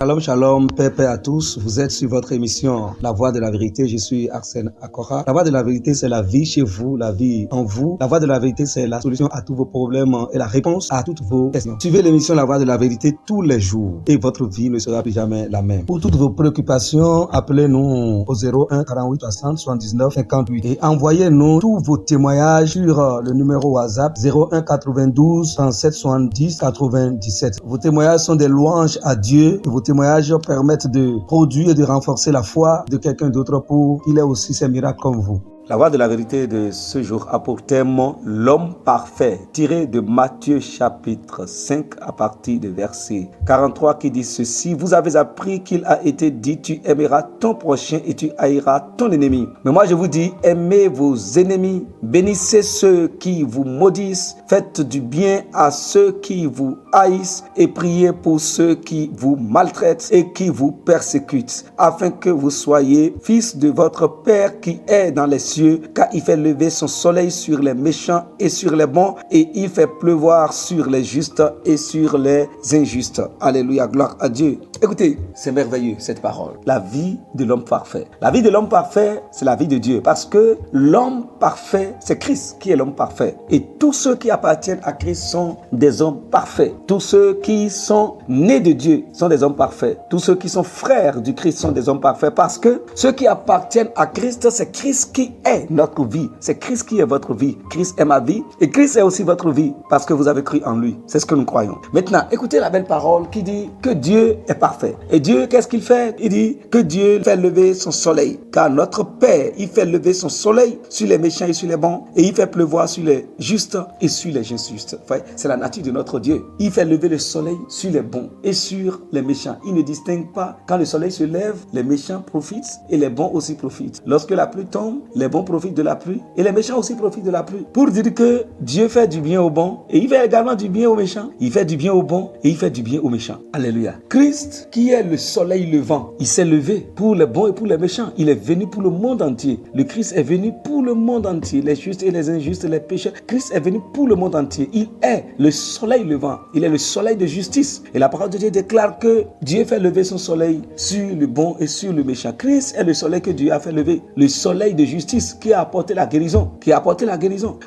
Shalom, shalom, paix, paix à tous. Vous êtes sur votre émission La Voix de la Vérité. Je suis Arsène Akora. La Voix de la Vérité, c'est la vie chez vous, la vie en vous. La Voix de la Vérité, c'est la solution à tous vos problèmes et la réponse à toutes vos questions. Suivez l'émission La Voix de la Vérité tous les jours et votre vie ne sera plus jamais la même. Pour toutes vos préoccupations, appelez-nous au 01 48 60 79 58 et envoyez-nous tous vos témoignages sur le numéro WhatsApp 01 92 37 70 97. Vos témoignages sont des louanges à Dieu. Vos témoignages permettent de produire et de renforcer la foi de quelqu'un d'autre pour qu'il ait aussi ses miracles comme vous. La voix de la vérité de ce jour a pour thème l'homme parfait, tiré de Matthieu chapitre 5 à partir de verset 43 qui dit ceci: vous avez appris qu'il a été dit, tu aimeras ton prochain et tu haïras ton ennemi. Mais moi je vous dis, aimez vos ennemis, bénissez ceux qui vous maudissent, faites du bien à ceux qui vous haïssent et priez pour ceux qui vous maltraitent et qui vous persécutent, afin que vous soyez fils de votre Père qui est dans les cieux, car il fait lever son soleil sur les méchants et sur les bons, et il fait pleuvoir sur les justes et sur les injustes. Alléluia, gloire à Dieu. Écoutez, c'est merveilleux cette parole. La vie de l'homme parfait. La vie de l'homme parfait, c'est la vie de Dieu, parce que l'homme parfait, c'est Christ qui est l'homme parfait. Et tous ceux qui appartiennent à Christ sont des hommes parfaits. Tous ceux qui sont nés de Dieu sont des hommes parfaits. Tous ceux qui sont frères du Christ sont des hommes parfaits, parce que ceux qui appartiennent à Christ, c'est Christ qui est notre vie. C'est Christ qui est votre vie. Christ est ma vie et Christ est aussi votre vie parce que vous avez cru en lui. C'est ce que nous croyons. Maintenant, écoutez la belle parole qui dit que Dieu est parfait. Et Dieu, qu'est-ce qu'il fait? Il dit que Dieu fait lever son soleil. Car notre Père, il fait lever son soleil sur les méchants et sur les bons, et il fait pleuvoir sur les justes et sur les injustes. C'est la nature de notre Dieu. Il fait lever le soleil sur les bons et sur les méchants. Il ne distingue pas. Quand le soleil se lève, les méchants profitent et les bons aussi profitent. Lorsque la pluie tombe, les bons profitent de la pluie et les méchants aussi profitent de la pluie. Pour dire que Dieu fait du bien aux bons et il fait également du bien aux méchants. Il fait du bien aux bons et il fait du bien aux méchants. Alléluia. Christ, qui est le soleil levant, il s'est levé pour les bons et pour les méchants. Il est venu pour le monde entier. Le Christ est venu pour le monde entier. Les justes et les injustes, les pécheurs. Christ est venu pour le monde entier. Il est le soleil levant. Il est le soleil de justice. Et la parole de Dieu déclare que Dieu fait lever son soleil sur le bon et sur le méchant. Christ est le soleil que Dieu a fait lever. Le soleil de justice qui a apporté la guérison.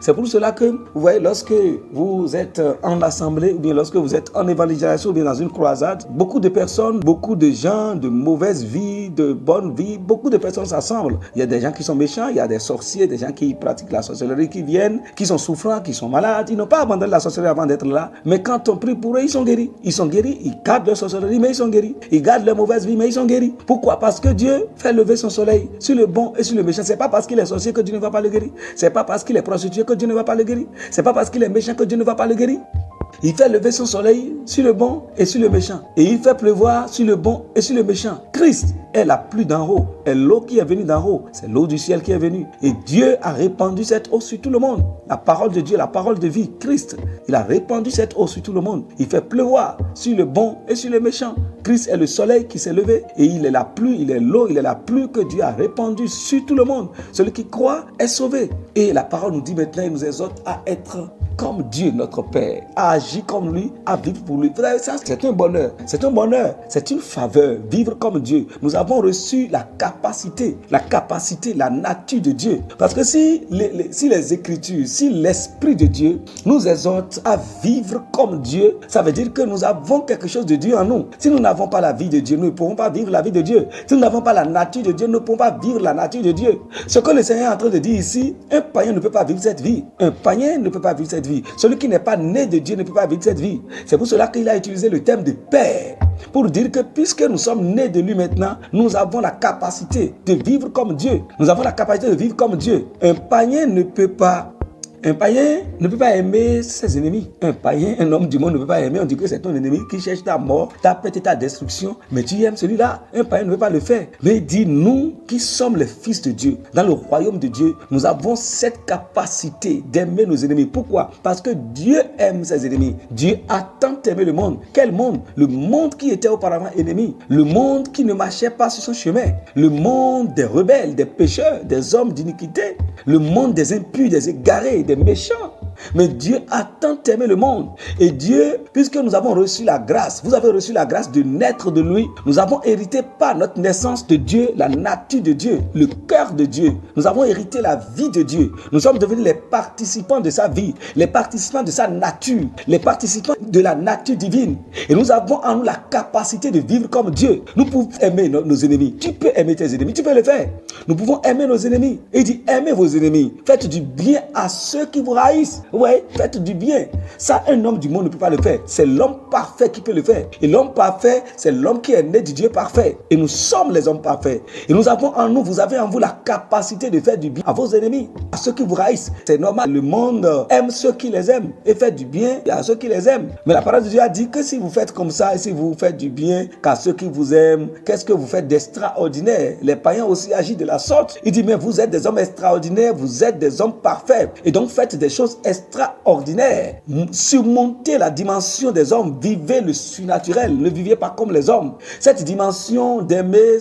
C'est pour cela que, vous voyez, lorsque vous êtes en assemblée, ou bien lorsque vous êtes en évangélisation, ou bien dans une croisade, beaucoup de personnes, beaucoup de gens de mauvaise vie, de bonne vie, beaucoup de personnes s'assemblent. Il y a des gens qui sont méchants, il y a des sorciers, des gens qui pratiquent la sorcellerie, qui viennent, qui sont souffrants, qui sont malades. Ils n'ont pas abandonné la sorcellerie avant d'être là. Mais quand on prie pour eux, ils sont guéris. Ils sont guéris, ils gardent leur sorcellerie, mais ils sont guéris. Ils gardent leur mauvaise vie, mais ils sont guéris. Pourquoi? Parce que Dieu fait lever son soleil sur le bon et sur le méchant. C'est pas parce qu'il est sorcier que Dieu ne va pas le guérir. C'est pas parce qu'il est prostitué que Dieu ne va pas le guérir. C'est pas parce qu'il est méchant que Dieu ne va pas le guérir. Il fait lever son soleil sur le bon et sur le méchant. Et il fait pleuvoir sur le bon et sur le méchant. Christ est la pluie d'en haut. Et l'eau qui est venue d'en haut, c'est l'eau du ciel qui est venue. Et Dieu a répandu cette eau sur tout le monde. La parole de Dieu, la parole de vie, Christ, il a répandu cette eau sur tout le monde. Il fait pleuvoir sur le bon et sur le méchant. Christ est le soleil qui s'est levé et il est la pluie, il est l'eau, il est la pluie que Dieu a répandue sur tout le monde. Celui qui croit est sauvé. Et la parole nous dit maintenant, il nous exhorte à être comme Dieu notre Père, à agir comme lui, à vivre pour lui. Vous savez, ça, c'est un bonheur, c'est une faveur, vivre comme Dieu. Nous avons reçu la capacité, la nature de Dieu. Parce que si les Écritures, si l'Esprit de Dieu nous exhorte à vivre comme Dieu, ça veut dire que nous avons quelque chose de Dieu en nous. Si nous n'avons pas la vie de Dieu, nous ne pourrons pas vivre la vie de Dieu. Si nous n'avons pas la nature de Dieu, nous ne pourrons pas vivre la nature de Dieu. Ce que le Seigneur est en train de dire ici, un païen ne peut pas vivre cette vie. Un païen ne peut pas vivre cette vie. Celui qui n'est pas né de Dieu ne peut pas vivre cette vie. C'est pour cela qu'il a utilisé le terme de Père, pour dire que puisque nous sommes nés de lui maintenant, nous avons la capacité de vivre comme Dieu. Nous avons la capacité de vivre comme Dieu. Un païen ne peut pas aimer ses ennemis. Un païen, un homme du monde ne peut pas aimer. On dit que c'est ton ennemi qui cherche ta mort, ta perte et ta destruction. Mais tu aimes celui-là. Un païen ne peut pas le faire. Mais il dit, nous qui sommes les fils de Dieu, dans le royaume de Dieu, nous avons cette capacité d'aimer nos ennemis. Pourquoi? Parce que Dieu aime ses ennemis. Dieu a tant aimé le monde. Quel monde? Le monde qui était auparavant ennemi. Le monde qui ne marchait pas sur son chemin. Le monde des rebelles, des pécheurs, des hommes d'iniquité. Le monde des impurs, des égarés, des méchants. Mais Dieu a tant aimé le monde. Et Dieu, puisque nous avons reçu la grâce, vous avez reçu la grâce de naître de lui, nous avons hérité par notre naissance de Dieu, la nature de Dieu, le cœur de Dieu. Nous avons hérité la vie de Dieu. Nous sommes devenus les participants de sa vie, les participants de sa nature, les participants de la nature divine. Et nous avons en nous la capacité de vivre comme Dieu. Nous pouvons aimer nos ennemis. Tu peux aimer tes ennemis, tu peux le faire. Nous pouvons aimer nos ennemis. Et il dit, aimez vos ennemis. Faites du bien à ceux qui vous haïssent. Oui, faites du bien. Ça, un homme du monde ne peut pas le faire. C'est l'homme parfait qui peut le faire. Et l'homme parfait, c'est l'homme qui est né du Dieu parfait. Et nous sommes les hommes parfaits. Et nous avons en nous, vous avez en vous la capacité de faire du bien à vos ennemis, à ceux qui vous haïssent. C'est normal. Le monde aime ceux qui les aiment et fait du bien à ceux qui les aiment. Mais la parole de Dieu a dit que si vous faites comme ça et si vous faites du bien qu'à ceux qui vous aiment, qu'est-ce que vous faites d'extraordinaire? Les païens aussi agissent de la sorte. Il dit, mais vous êtes des hommes extraordinaires, vous êtes des hommes parfaits. Et donc faites des choses extraordinaires. Surmontez la dimension des hommes. Vivez le surnaturel. Ne vivez pas comme les hommes. Cette dimension d'aimer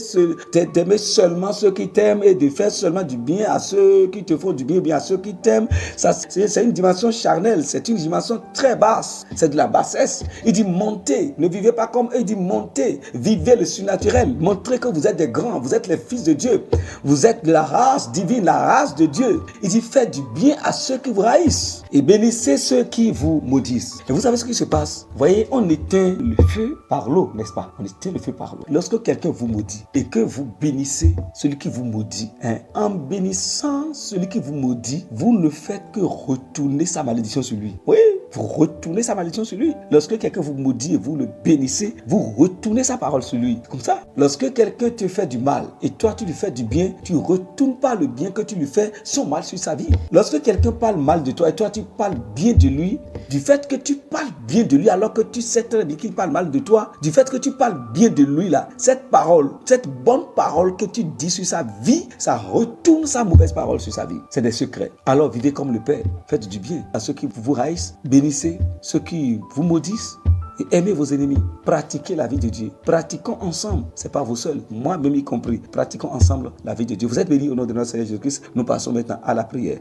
seulement ceux qui t'aiment et de faire seulement du bien à ceux qui te font du bien, bien à ceux qui t'aiment, ça, c'est une dimension charnelle. C'est une dimension très basse. C'est de la bassesse. Il dit montez. Ne vivez pas comme eux. Il dit montez. Vivez le surnaturel. Montrez que vous êtes des grands. Vous êtes les fils de Dieu. Vous êtes de la race divine, la race de Dieu. Il dit faites du bien à ceux qui vous haïssent et bénissez ceux qui vous maudissent. Et vous savez ce qui se passe? Vous voyez, on éteint le feu par l'eau, n'est-ce pas? On éteint le feu par l'eau. Lorsque quelqu'un vous maudit et que vous bénissez celui qui vous maudit, en bénissant celui qui vous maudit, vous ne faites que retourner sa malédiction sur lui. Oui, vous retournez sa malédiction sur lui. Lorsque quelqu'un vous maudit et vous le bénissez, vous retournez sa parole sur lui. Comme ça. Lorsque quelqu'un te fait du mal et toi tu lui fais du bien, tu ne retournes pas le bien que tu lui fais, son mal sur sa vie. Lorsque quelqu'un parle mal de toi et toi tu parles bien de lui, du fait que tu parles bien de lui alors que tu sais très bien qu'il parle mal de toi, du fait que tu parles bien de lui là, cette parole, cette bonne parole que tu dis sur sa vie, ça retourne sa mauvaise parole sur sa vie. C'est des secrets. Alors vivez comme le Père. Faites du bien à ceux qui vous haïssent. Bénissez ceux qui vous maudissent. Et aimez vos ennemis. Pratiquez la vie de Dieu. Pratiquons ensemble. C'est pas vous seuls, moi-même y compris. Pratiquons ensemble la vie de Dieu. Vous êtes bénis au nom de notre Seigneur Jésus-Christ. Nous passons maintenant à la prière.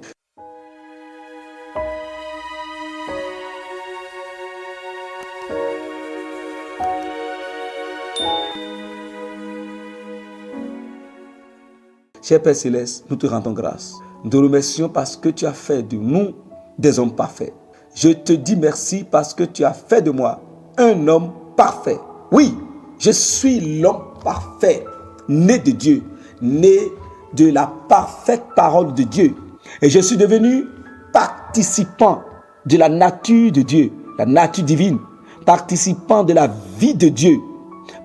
Cher Père Céleste, nous te rendons grâce. Nous te remercions parce que tu as fait de nous des hommes parfaits. Je te dis merci parce que tu as fait de moi un homme parfait. Oui, je suis l'homme parfait, né de Dieu, né de la parfaite parole de Dieu. Et je suis devenu participant de la nature de Dieu, la nature divine, participant de la vie de Dieu,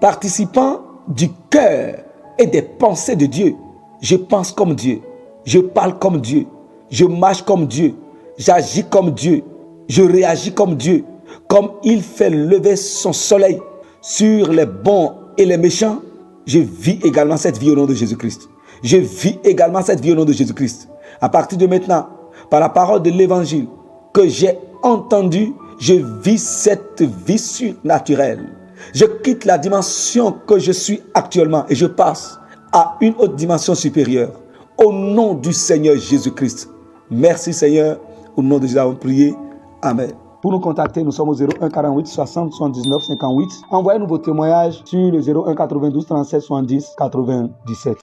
participant du cœur et des pensées de Dieu. Je pense comme Dieu, je parle comme Dieu, je marche comme Dieu, j'agis comme Dieu, je réagis comme Dieu. Comme il fait lever son soleil sur les bons et les méchants, je vis également cette vie au nom de Jésus-Christ. Je vis également cette vie au nom de Jésus-Christ. À partir de maintenant, par la parole de l'évangile que j'ai entendue, je vis cette vie surnaturelle. Je quitte la dimension que je suis actuellement et je passe à une autre dimension supérieure. Au nom du Seigneur Jésus-Christ. Merci Seigneur. Au nom de Jésus, nous avons prié. Amen. Pour nous contacter, nous sommes au 01 48 60 79 58. Envoyez-nous vos témoignages sur le 01 92 37 70 97.